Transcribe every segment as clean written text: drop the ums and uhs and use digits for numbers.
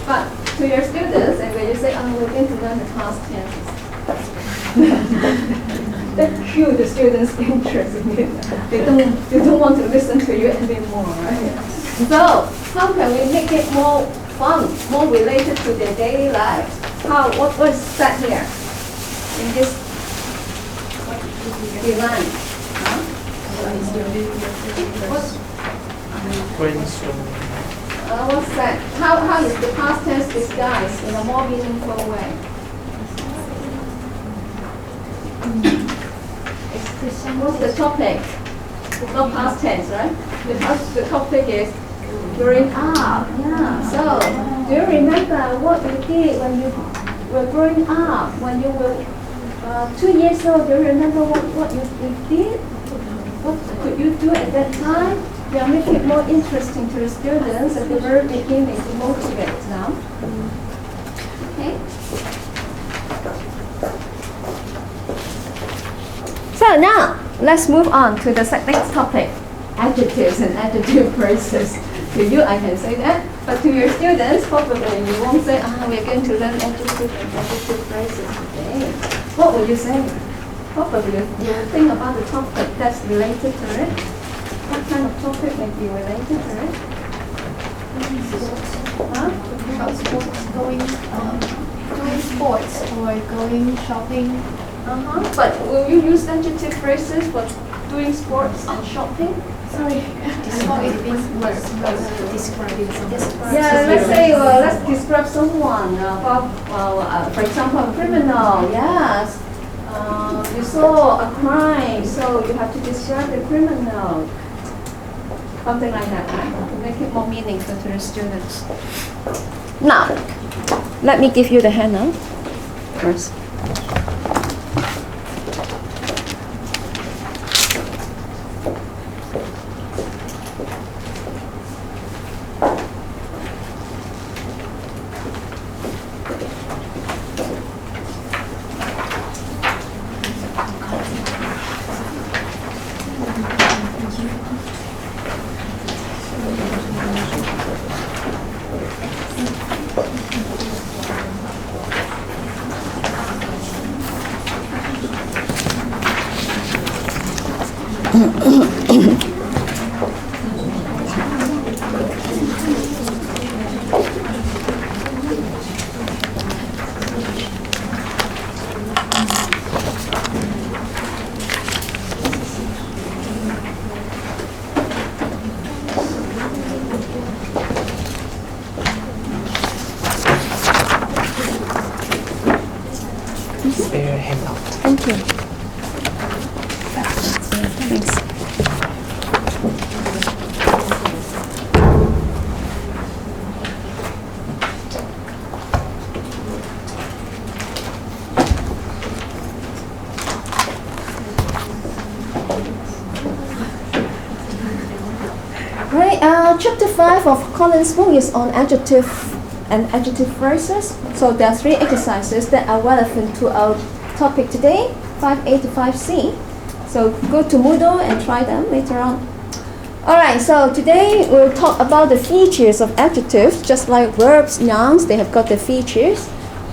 But to your students, and when you say, oh, we're going to learn the past tense, that cue the students' interest in it. They don't want to listen to you anymore, right? So how can we make it more fun, more related to their daily lives? What is said here in this design? What's that? How is the past tense disguised in a more meaningful way? What's the topic? Not past tense, right? The topic is growing up. Yeah. So, do you remember what you did when you were growing up? When you were 2 years old, do you remember what you did? What could you do at that time? Yeah, make it more interesting to the students at the very beginning to motivate them. Okay. So now, let's move on to the next topic, adjectives and adjective phrases. To you, I can say that, but to your students, probably you won't say, we're going to learn adjectives and adjective phrases today. What will you say? Probably you will think about the topic that's related to it. What kind of topic may be related to it? About sports, doing sports or going shopping. But will you use adjective phrases for doing sports and shopping? Sorry, describing something. Yeah, let's describe someone. For example, a criminal. Yes. You saw a crime, so you have to describe the criminal. Something like that, right? To make it more meaningful to the students. Now, let me give you the handout first. Thank you. Thanks. Right, chapter 5 of Collins' book is on adjective and adjective phrases. So there are 3 exercises that are relevant to our topic today, 5A to 5C. So go to Moodle and try them later on. Alright, so today we'll talk about the features of adjectives, just like verbs, nouns, they have got the features.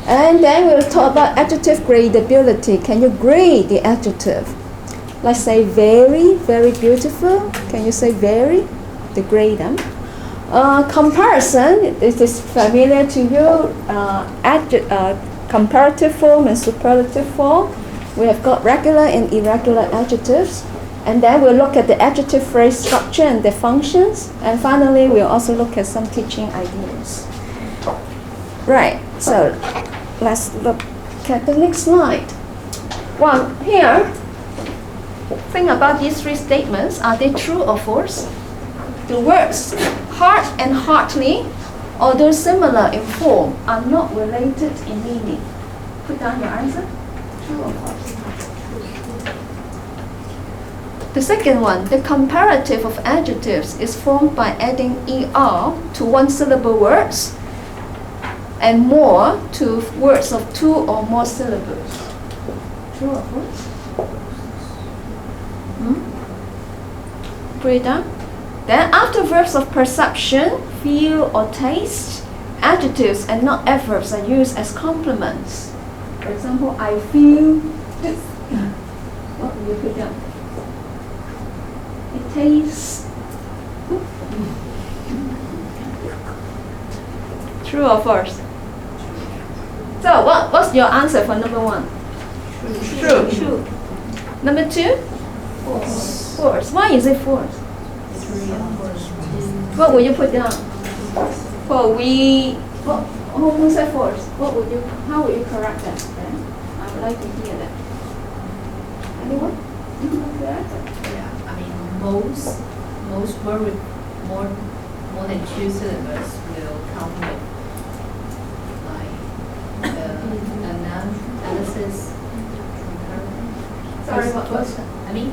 And then we'll talk about adjective gradability. Can you grade the adjective? Let's say very, very beautiful. Can you say very? The grade them. Comparison, this is familiar to you. Comparative form and superlative form. We have got regular and irregular adjectives. And then we'll look at the adjective phrase structure and their functions. And finally, we'll also look at some teaching ideas. Right, so let's look at the next slide. Well, here, think about these 3 statements. Are they true or false? The words heart and heartily, although similar in form, are not related in meaning. Put down your answer. True or false? The second one, the comparative of adjectives is formed by adding er to one-syllable words and more to words of 2 or more syllables. True or false? Put it down. Then after verbs of perception, feel or taste, adjectives and not adverbs are used as complements. For example, I feel this. What will you put down? It tastes. True or false? So what's your answer for number one? True. Number two? False. Why is it false? What would you put down? Who said false? How would you correct that then? I would like to hear that. Anyone? Yeah, I mean most word with more than 2 syllables will come with like analysis. Sorry, what was that? I mean,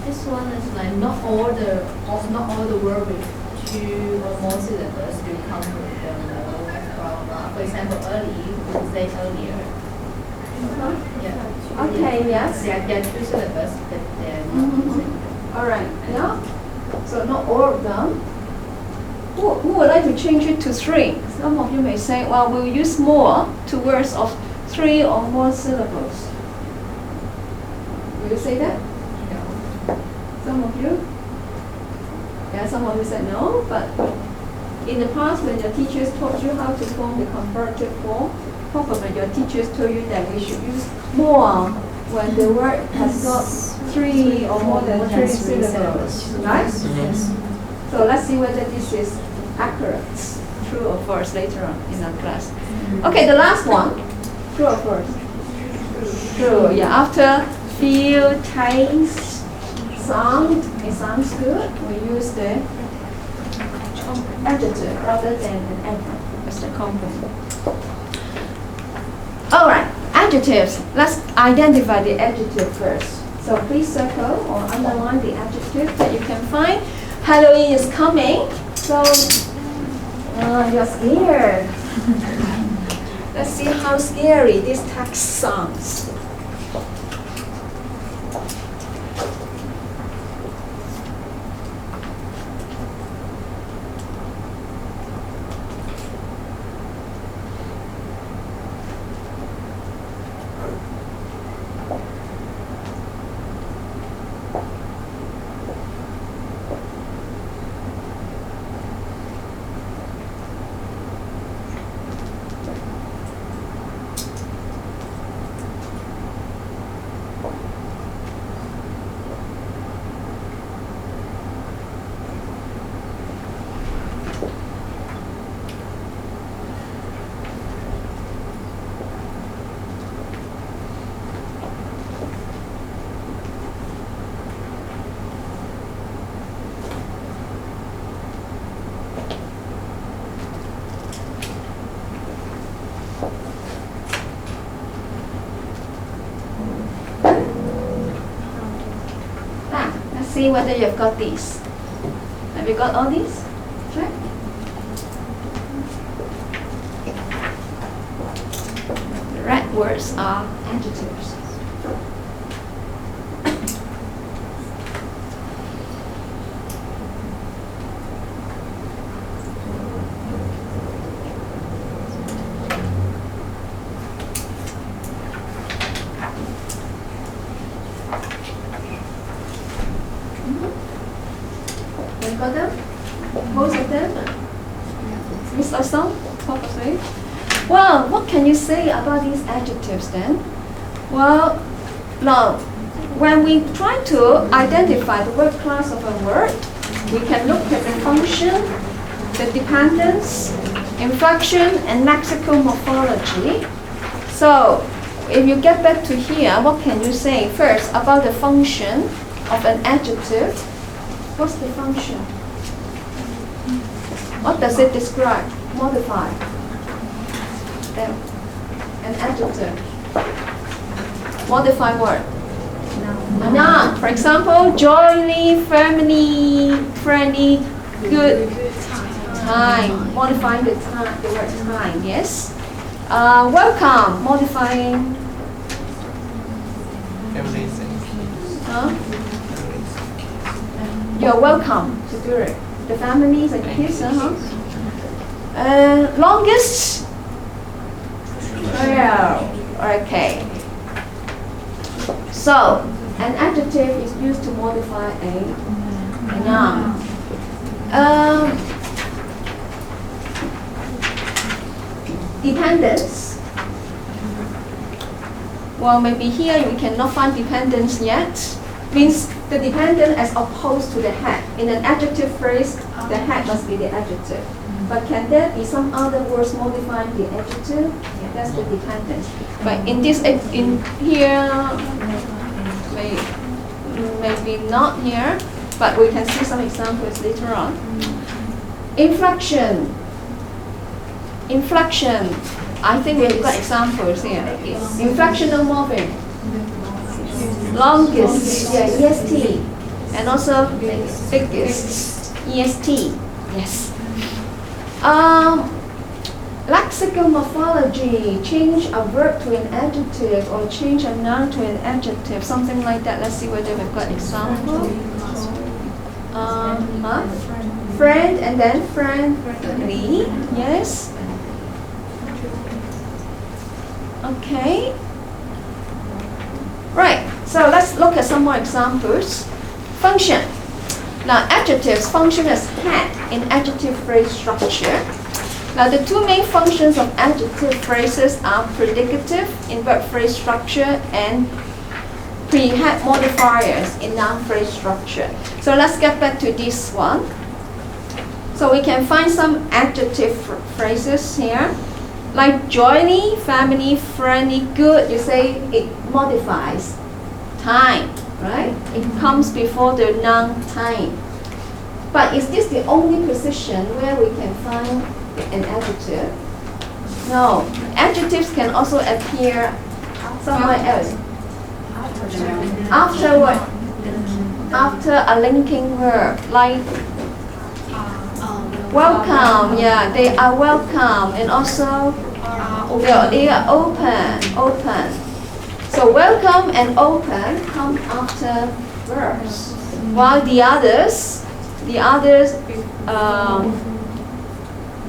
this one is like not all the word with 2 or more syllables will come with the from for example early we say earlier. Yeah. Okay, yes. There are 2 syllables, but they're not All right, yeah. So not all of them. Who would like to change it to 3? Some of you may say, well, we'll use more to words of 3 or more syllables. Will you say that? Some of you? Yeah, some of you said no, but in the past when your teachers taught you how to form the comparative form, probably your teachers told you that we should use more when the word has got 3 or more than 3 syllables, right? Yes. So let's see whether this is accurate, true or false later on in our class. Okay, the last one, true or false? True, yeah, after feel, taste, sound, it sounds good, we use the adjective rather than an adverb as the complement. All right, adjectives. Let's identify the adjective first. So please circle or underline the adjective that you can find. Halloween is coming, so you're scared. Let's see how scary this text sounds. See whether you've got these. Have you got all these? Check. The red words are adjectives. You got them? Most of them? Mr. Song, probably. Well, what can you say about these adjectives then? Well, now, when we try to identify the word class of a word, we can look at the function, the dependence, inflection, and lexical morphology. So, if you get back to here, what can you say first about the function of an adjective? What's the function? What does it describe? Modify. An adjective. Modify word. Noun. For example, jolly, friendly, good. Time. Modifying the time. The word time. Yes. Welcome. Modifying. Huh? You're welcome to do it. The families and kids, Longest? Well, okay. So, an adjective is used to modify a noun. Dependence. Well, maybe here you cannot find dependence yet. Means the dependent as opposed to the head. In an adjective phrase, the head must be the adjective. But can there be some other words modifying the adjective? That's the dependence. But in this, in here, maybe not here, but we can see some examples later on. Inflection. Inflection. I think we've got examples here. Inflectional morpheme. Longest, yeah, EST. And also biggest, EST. Yes. Lexical morphology, change a verb to an adjective or change a noun to an adjective, something like that. Let's see whether we've got example. Friend and then friendly, yes. Okay. Right, so let's look at some more examples. Function. Now, adjectives function as head in adjective phrase structure. Now, the two main functions of adjective phrases are predicative in verb phrase structure and pre-head modifiers in noun phrase structure. So let's get back to this one. So we can find some adjective phrases here. Like jolly, family, friendly, good, you say it modifies time, right? It comes before the noun time. But is this the only position where we can find an adjective? No. Adjectives can also appear somewhere else. After what? After a linking verb, like welcome, yeah, they are welcome, and also they are open. So welcome and open come after verbs, while the others,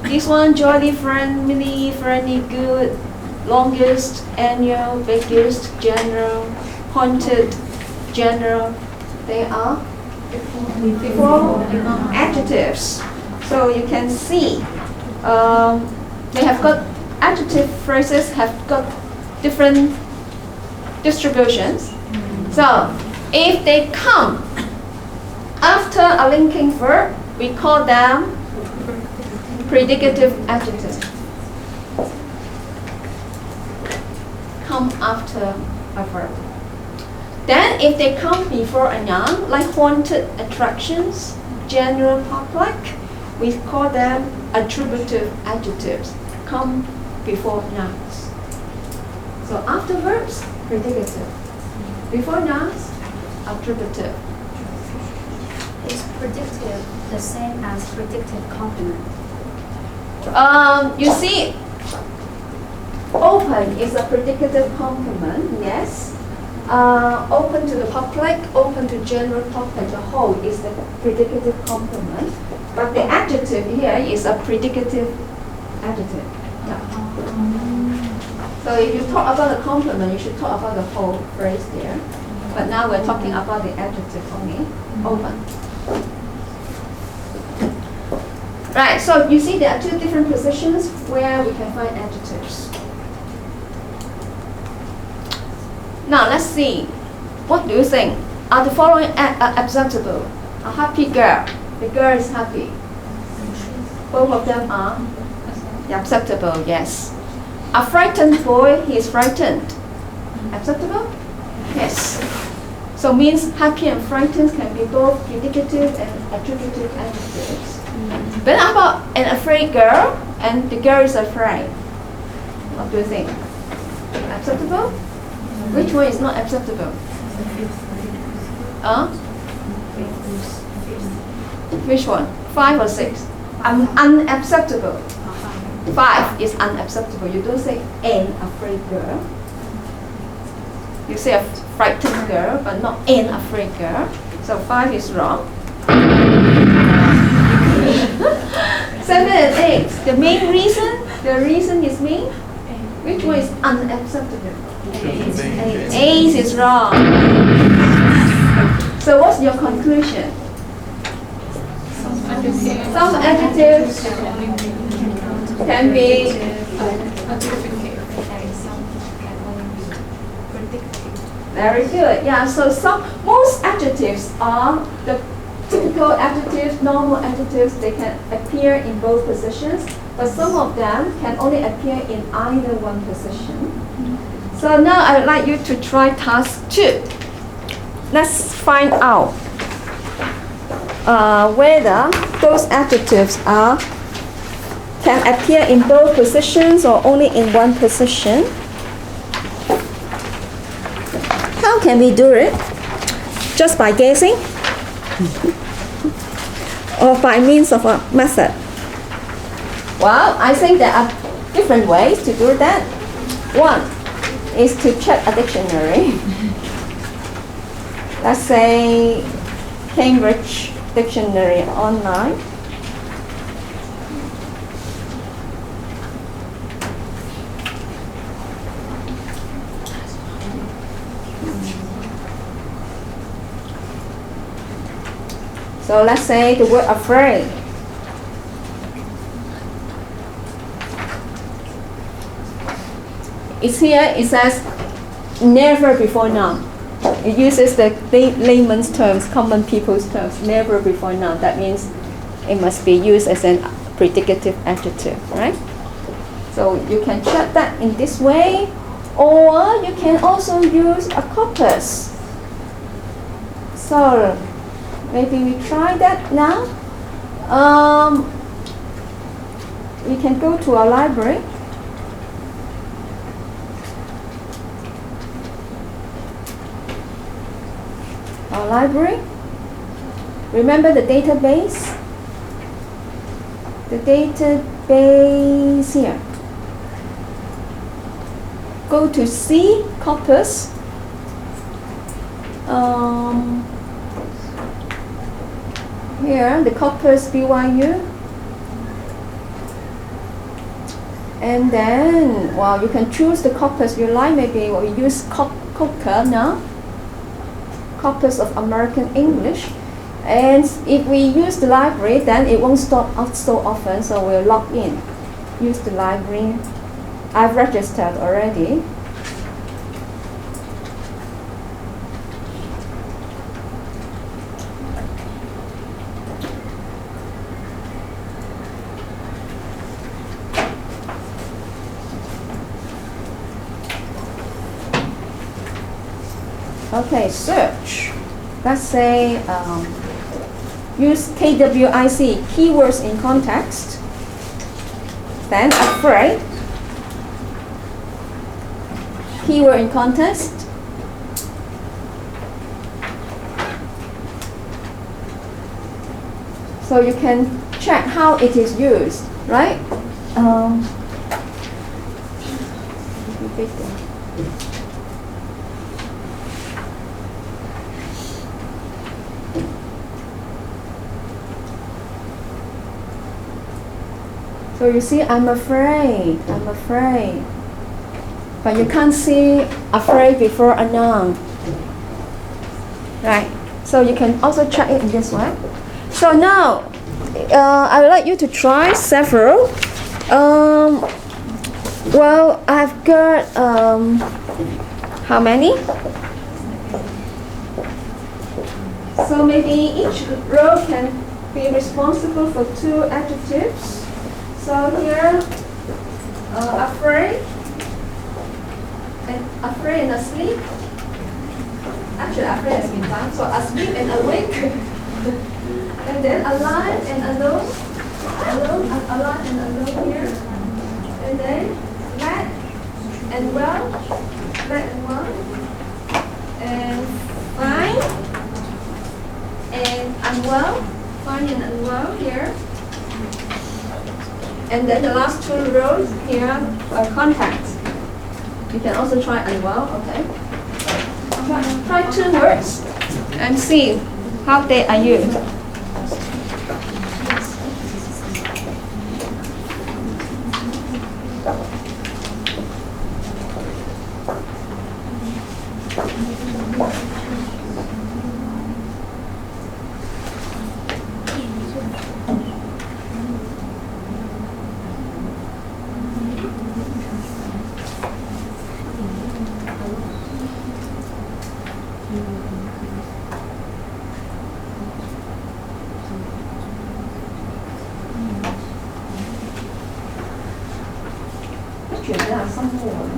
this one, jolly, friendly, good, longest, annual, biggest, general, haunted, general, they are before adjectives. So you can see they have got adjective phrases have got different distributions. So if they come after a linking verb, we call them predicative adjectives. Come after a verb. Then if they come before a noun, like haunted attractions, general public, we call them attributive adjectives. Come before nouns. So after verbs, predicative. Before nouns, attributive. Is predictive the same as predictive complement? You see, open is a predicative complement, yes. Open to the public, open to general public, the whole is the predicative complement. But the adjective here is a predicative adjective. Yeah. So if you talk about the complement, you should talk about the whole phrase there. But now we're talking about the adjective only, open. Right, so you see there are two different positions where we can find adjectives. Now let's see. What do you think? Are the following acceptable? A happy girl. The girl is happy. Both of them are acceptable, yes. A frightened boy, he is frightened. Acceptable? Yes. So means happy and frightened can be both predicative and attributive adjectives. But how about an afraid girl and the girl is afraid? What do you think? Acceptable? Which one is not acceptable? Which one? 5 or 6? Unacceptable. 5 is unacceptable. You don't say an afraid girl. You say a frightened girl, but not an afraid girl. So 5 is wrong. 7 and 8. The main reason, the reason is main. Which one is unacceptable? 8 is wrong. So what's your conclusion? Some adjectives can be very good. Yeah, so most adjectives are the typical adjectives, normal adjectives. They can appear in both positions, but some of them can only appear in either one position. So now I would like you to try task 2. Let's find out whether those adjectives can appear in both positions or only in one position. How can we do it? Just by guessing? Or by means of a method? Well, I think there are different ways to do that. One is to check a dictionary. Let's say Cambridge Dictionary online. So let's say the word afraid. It's here, it says never before now. It uses the layman's terms, common people's terms, never before now. That means it must be used as a predicative adjective, right? So you can check that in this way, or you can also use a corpus. So maybe we try that now. We can go to our library. Our library. Remember the database? The database here. Go to C, corpus. Here, the corpus BYU. And then, well, you can choose the corpus you like. Maybe we use COPCA now. Corpus of American English. And if we use the library, then it won't stop out so often, so we'll log in. Use the library. I've registered already. Okay, search. Let's say use KWIC, keywords in context. Then afraid, keyword in context. So you can check how it is used, right? So you see, I'm afraid. But you can't see afraid before a noun. Right. So you can also check it in this way. So now, I would like you to try several. Well, I've got, how many? So maybe each row can be responsible for 2 adjectives. So here, afraid and asleep. Actually, afraid has been done. So asleep and awake. And then alive and alone. Alive and alone here. And then glad and well. And fine and unwell. Fine and unwell here. And then the last 2 rows here are contacts. You can also try unwell, okay? Try 2 words and see how they are used. picture. There are some more.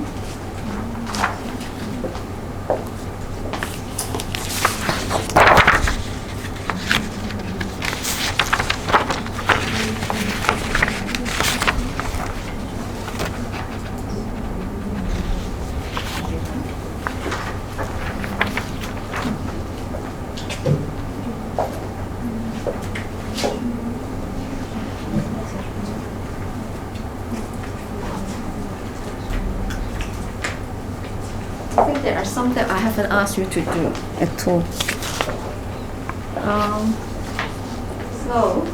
I think there are some that I haven't asked you to do at all. So,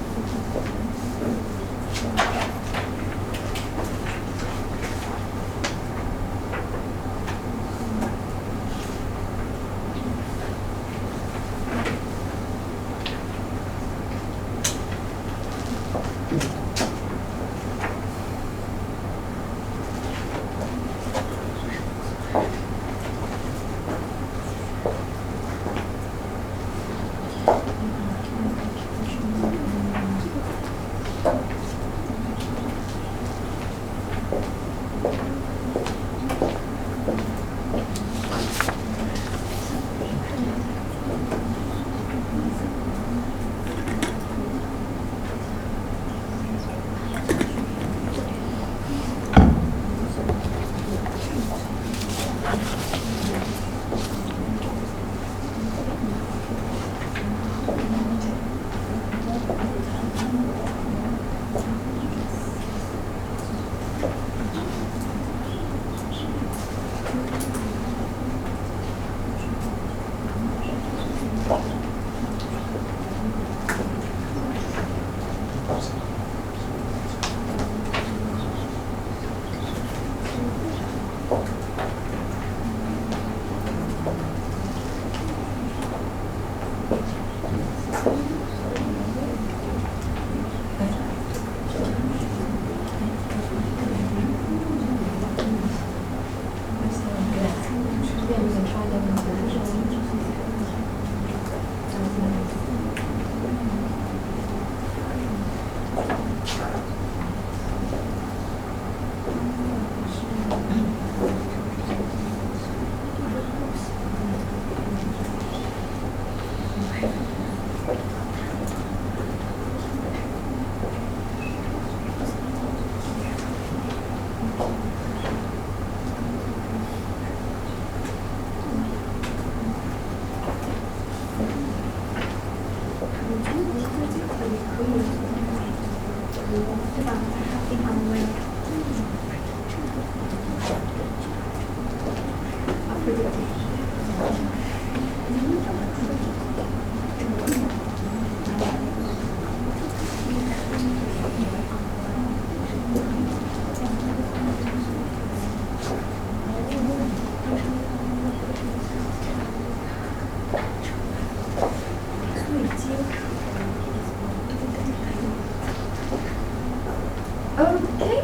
okay,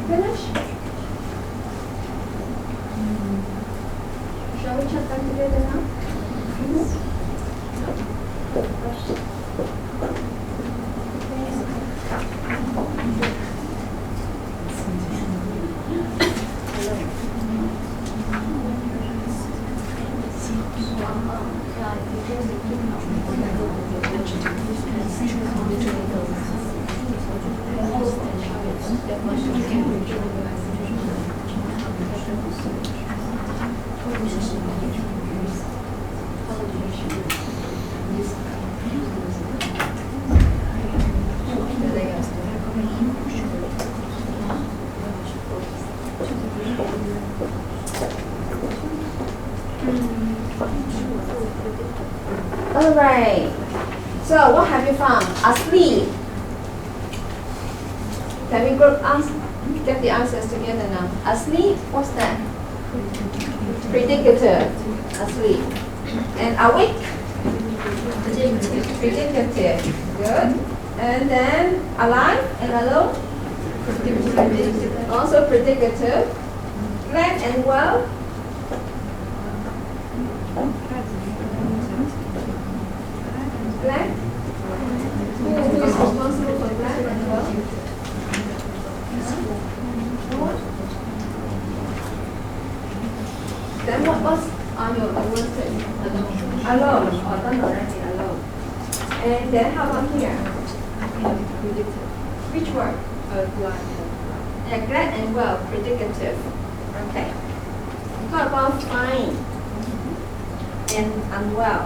finish. Shall we chat back together now? All right. So what have you found? Asleep. Can we get the answers together now? Asleep. What's that? Predicative. Asleep. And awake. Predicative. Good. And then alive and alone. Also predicative. Glad and well. Glad? Who is responsible for glad and well? what are your words that you alone? Or done already, alone. And then how about here? Which word? Yeah, glad and well, predicative. Okay. How about fine and unwell?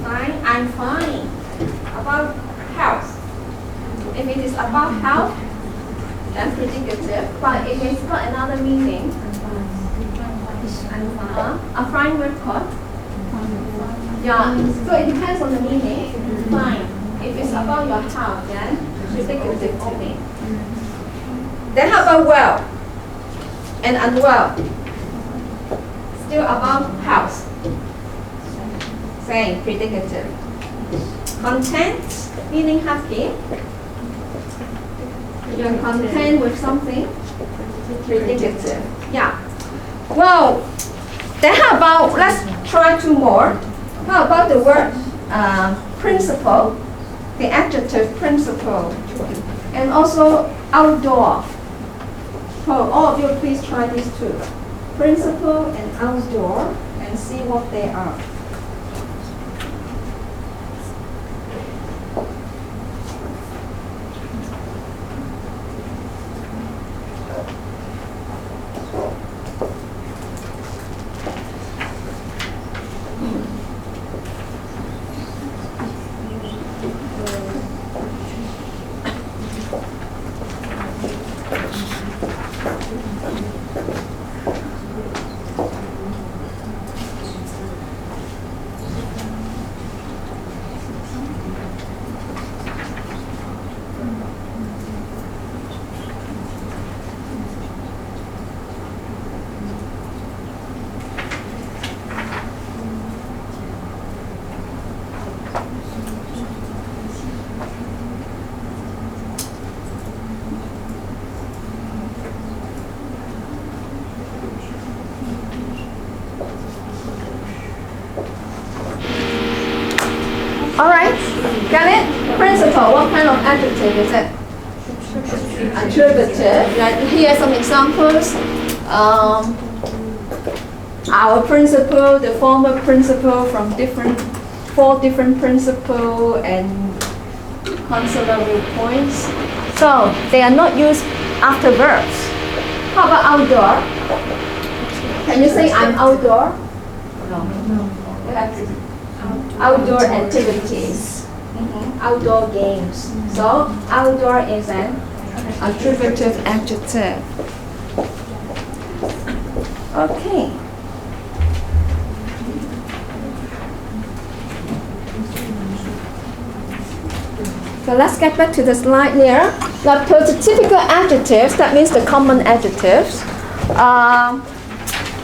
Fine, I'm fine. About health. If it is about health, then predicative. But if it's got another meaning, a fine word called? Yeah, so it depends on the meaning. Fine. If it's about your health, then predicative only. Then how about well and unwell? Still about health. Same, predicative. Content, meaning happy. You're content with something. Predicative. Yeah. Well, then how about, let's try two more. How about the word principle, the adjective principle, and also outdoor. So all of you please try these two. Principle and outdoor, and see what they are. All right, got it? Principle, what kind of adjective is it? Attributive. Like here are some examples. Our principle, the former principle from four different principle and considerable points. So they are not used after verbs. How about outdoor? Can you say I'm outdoor? No. You have to. Outdoor activities, outdoor games. So outdoor is an attributive adjective. Okay. So let's get back to the slide here. The prototypical adjectives, that means the common adjectives,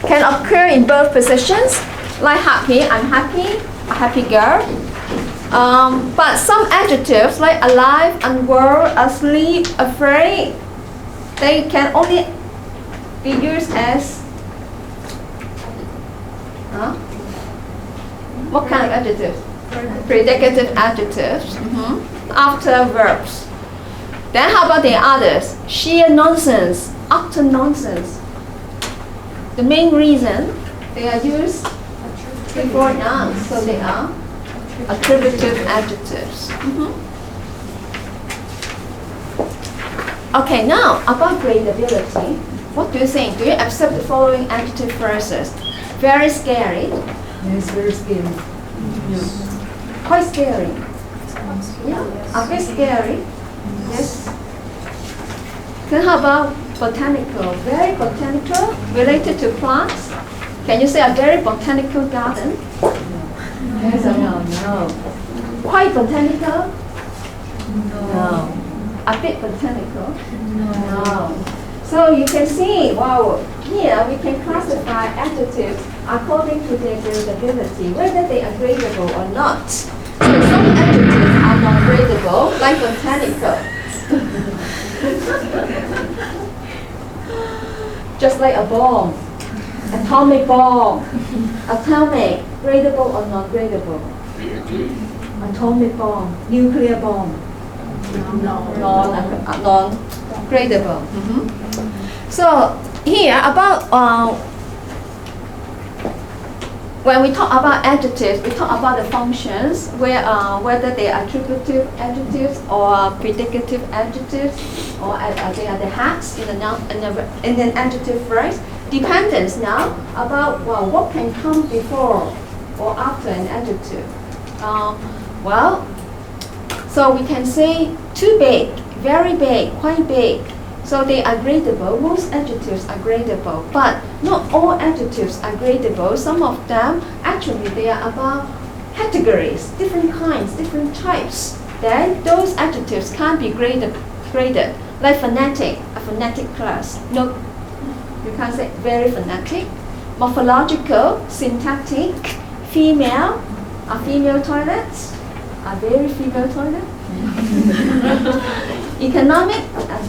can occur in both positions. Like happy, I'm happy, a happy girl. But some adjectives like alive, unwell, asleep, afraid, they can only be used as what kind of adjectives? Predicative adjectives after verbs. Then how about the others? Sheer nonsense, utter nonsense. The main reason they are used before nouns, so they are attributive adjectives. Okay, now about gradability. What do you think? Do you accept the following adjective phrases? Very scary. Yes, very scary. Yes. Quite scary. Yeah, a bit scary. Yes. Then how about botanical? Very botanical, related to plants. Can you say a very botanical garden? Yes or no? No. Quite botanical? No. A bit botanical? No. So you can see, wow, here we can classify adjectives according to their gradability, whether they are gradable or not. So some adjectives are not gradable, like botanical. Just like a bomb. Atomic bomb. Atomic, gradable or not gradable? Atomic bomb, nuclear bomb. Non-gradable. So here about when we talk about adjectives, we talk about the functions, where whether they are attributive adjectives or predicative adjectives, or they are the hats in an adjective phrase. Dependence now about what can come before or after an adjective. So we can say too big, very big, quite big. So they are gradable. Most adjectives are gradable, but not all adjectives are gradable. Some of them, actually, they are about categories, different kinds, different types. Then those adjectives can't be graded. Like phonetic, a phonetic class. No, you can't say very phonetic. Morphological, syntactic, female, are female toilets, are very female toilets. Economic,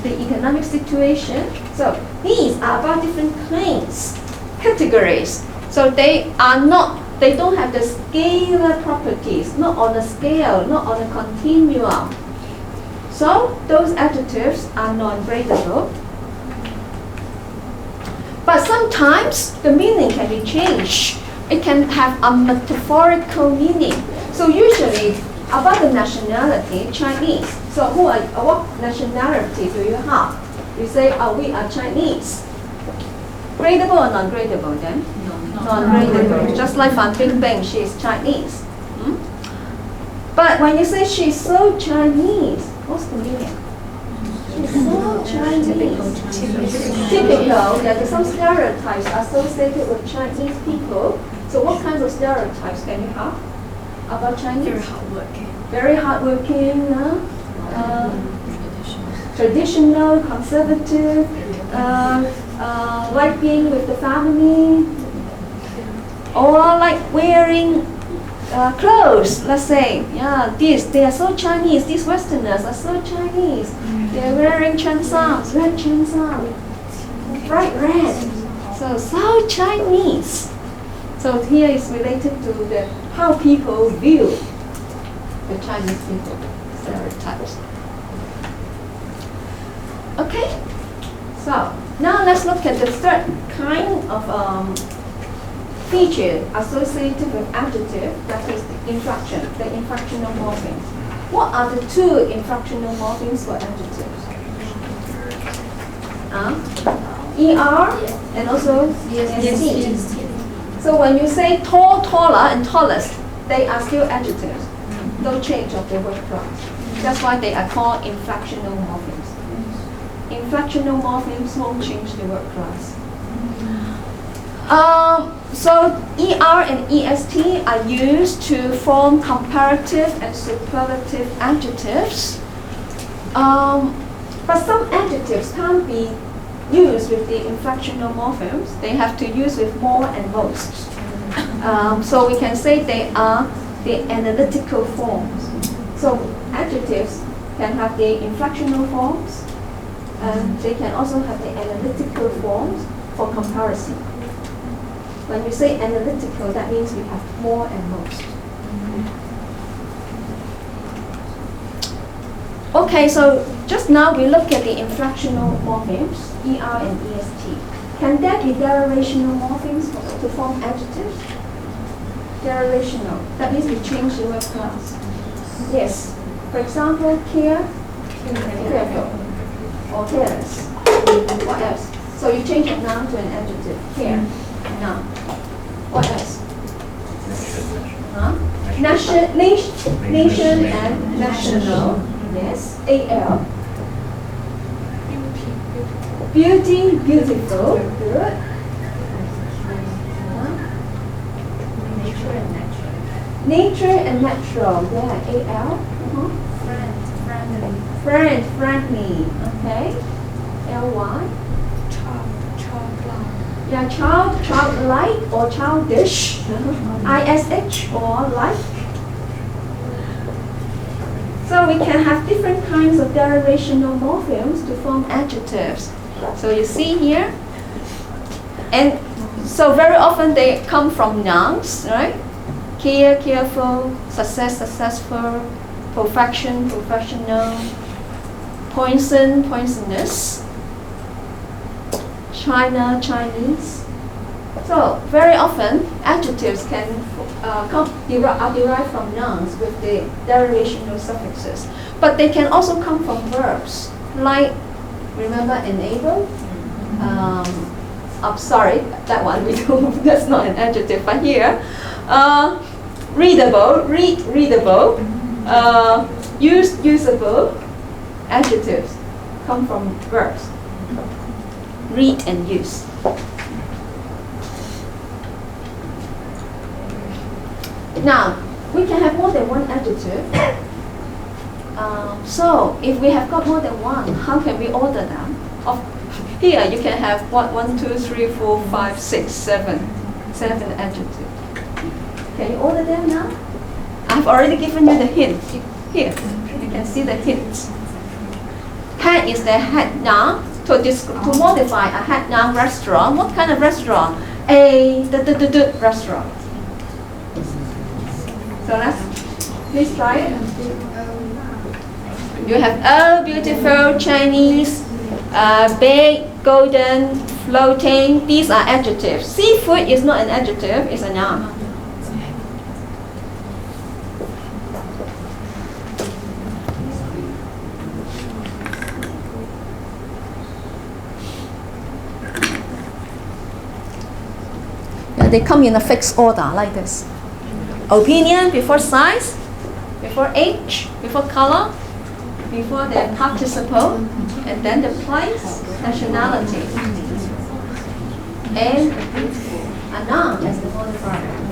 the economic situation. So these are about different kinds, categories. So they don't have the scalar properties, not on a scale, not on a continuum. So those adjectives are non-gradable. But sometimes the meaning can be changed. It can have a metaphorical meaning. So usually about the nationality, Chinese. So what nationality do you have? You say, we are Chinese. Gradable or non-gradable then? Non-gradable. Just like Fan Bingbing, she is Chinese. But when you say she's so Chinese, what's the meaning? She's so Chinese. Typical. There are some stereotypes associated with Chinese people. So what kinds of stereotypes can you have about Chinese? Very hardworking, traditional, conservative, like being with the family, or like wearing clothes, let's say. They are so Chinese, these Westerners are so Chinese. They're wearing cheongsams, red cheongsam, bright red. So Chinese. So here is related to how people view the Chinese people, stereotypes. Okay, so now let's look at the third kind of feature associated with adjective, that is the inflection, the inflectional morphemes. What are the two inflectional morphemes for adjectives? ER and also EST. So when you say tall, taller, and tallest, they are still adjectives. No change of the word class. That's why they are called inflectional morphemes. Inflectional morphemes won't change the word class. So ER and EST are used to form comparative and superlative adjectives. But some adjectives can't be used with the inflectional morphemes. They have to use with more and most. So we can say they are the analytical forms. So adjectives can have the inflectional forms, and they can also have the analytical forms for comparison. When we say analytical, that means we have more and most. Okay, so just now we look at the inflectional morphemes, ER and EST. Can there be derivational morphemes to form adjectives? Derivational, that means we change the word class. Yes. For example, care, careful, or careless. What else? So you change a noun to an adjective. Care, noun. What else? Nation and national. Yes. AL. Beauty, beautiful. Good. Nature and natural. Yeah. AL. Friend, friendly. Okay. LY. Yeah, childlike or childish. ISH or like. So we can have different kinds of derivational morphemes to form adjectives. So you see here, and so very often they come from nouns, right? Care, careful, success, successful, perfection, professional, poison, poisonous, China, Chinese. So very often adjectives can are derived from nouns with the derivational suffixes, but they can also come from verbs. Like, remember enable? I'm sorry, that one we don't. That's not an adjective. But here, readable, readable, usable. Adjectives come from verbs. Read and use. Now, we can have more than one adjective. So, if we have got more than one, how can we order them? Here, you can have what, 1, 2, 3, 4, 5, 6, 7 adjectives. Can you order them now? I've already given you the hint. Here, you can see the hints. Head is the head noun. To modify a head noun restaurant, what kind of restaurant? A restaurant. So let's please try it. You have a beautiful, Chinese, big, golden, floating. These are adjectives. Seafood is not an adjective, it's a noun. They come in a fixed order like this. Opinion before size, before age, before color, before the participle, and then the place, nationality, and a noun as the modifier.